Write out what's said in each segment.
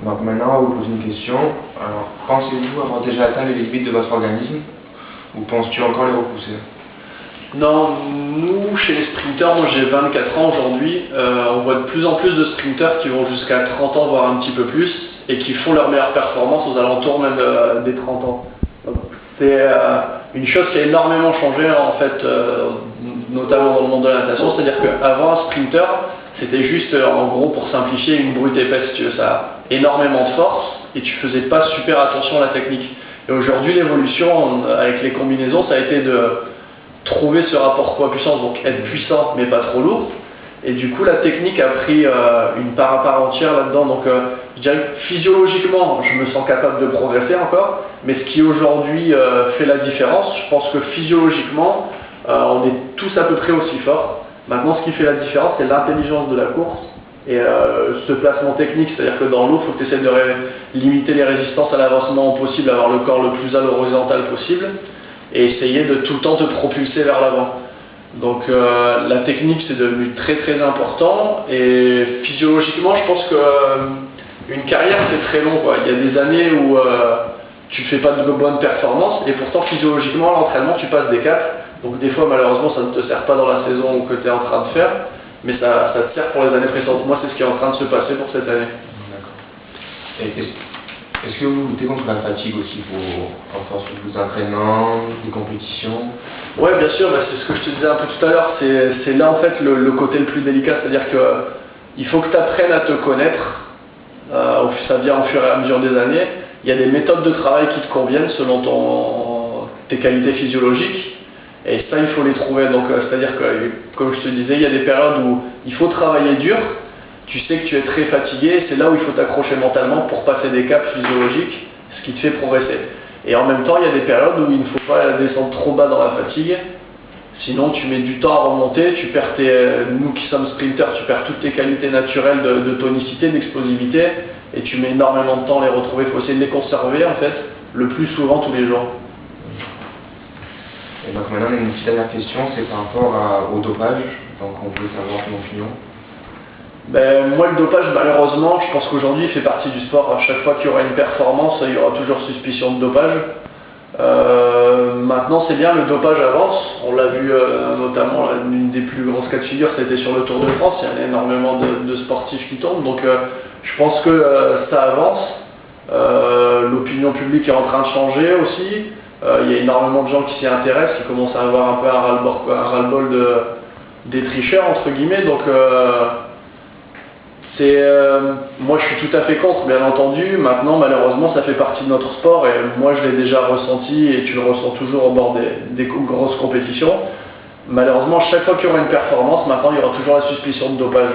Donc maintenant, on va vous poser une question. Alors, pensez-vous avoir déjà atteint les limites de votre organisme ou penses-tu encore les repousser? Non, nous, chez les sprinters, moi j'ai 24 ans aujourd'hui, on voit de plus en plus de sprinters qui vont jusqu'à 30 ans, voire un petit peu plus, et qui font leur meilleure performance aux alentours même des 30 ans. C'est une chose qui a énormément changé en fait, notamment dans le monde de la natation, c'est-à-dire qu'avant un sprinter, c'était juste en gros pour simplifier une brute épaisse, tu veux, ça a énormément de force et tu faisais pas super attention à la technique. Et aujourd'hui l'évolution avec les combinaisons, ça a été de trouver ce rapport poids-puissance, donc être puissant mais pas trop lourd. Et du coup la technique a pris une part à part entière là-dedans. Donc je dirais que physiologiquement je me sens capable de progresser encore, mais ce qui aujourd'hui fait la différence, je pense que physiologiquement on est tous à peu près aussi forts. Maintenant ce qui fait la différence c'est l'intelligence de la course et ce placement technique, c'est-à-dire que dans l'eau il faut que tu essaies de limiter les résistances à l'avancement possible, avoir le corps le plus à l'horizontale possible et essayer de tout le temps te propulser vers l'avant. Donc la technique c'est devenu très très important et physiologiquement je pense que une carrière c'est très long, quoi. Il y a des années où tu fais pas de bonnes performances et pourtant physiologiquement à l'entraînement tu passes des caps. Donc des fois malheureusement ça ne te sert pas dans la saison que tu es en train de faire, mais ça te sert pour les années précédentes. Moi c'est ce qui est en train de se passer pour cette année. D'accord. Est-ce que vous luttez contre la fatigue aussi en force de vos entraînements, des compétitions? Ouais, bien sûr, c'est ce que je te disais un peu tout à l'heure, c'est là en fait le côté le plus délicat, c'est-à-dire que il faut que tu apprennes à te connaître, ça vient au fur et à mesure des années, il y a des méthodes de travail qui te conviennent selon tes qualités physiologiques, et ça il faut les trouver, donc c'est-à-dire que comme je te disais, il y a des périodes où il faut travailler dur, tu sais que tu es très fatigué, c'est là où il faut t'accrocher mentalement pour passer des caps physiologiques, ce qui te fait progresser. Et en même temps, il y a des périodes où il ne faut pas descendre trop bas dans la fatigue, sinon tu mets du temps à remonter, tu perds nous qui sommes sprinters, tu perds toutes tes qualités naturelles de tonicité, d'explosivité, et tu mets énormément de temps à les retrouver. Il faut essayer de les conserver en fait, le plus souvent tous les jours. Et donc maintenant, on a une petite dernière question, c'est par rapport au dopage, donc on peut savoir ton opinion. Moi le dopage malheureusement je pense qu'aujourd'hui il fait partie du sport. À chaque fois qu'il y aura une performance il y aura toujours suspicion de dopage. Maintenant c'est bien, le dopage avance, on l'a vu notamment une des plus grosses cas de figure c'était sur le Tour de France, il y a énormément de sportifs qui tombent, donc je pense que ça avance. L'opinion publique est en train de changer aussi, il y a énormément de gens qui s'y intéressent, qui commencent à avoir un peu un ras-le-bol des tricheurs entre guillemets, donc moi je suis tout à fait contre, bien entendu. Maintenant malheureusement ça fait partie de notre sport et moi je l'ai déjà ressenti et tu le ressens toujours au bord des grosses compétitions. Malheureusement chaque fois qu'il y aura une performance, maintenant il y aura toujours la suspicion de dopage.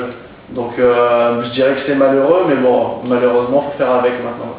Donc je dirais que c'est malheureux, mais bon malheureusement il faut faire avec maintenant.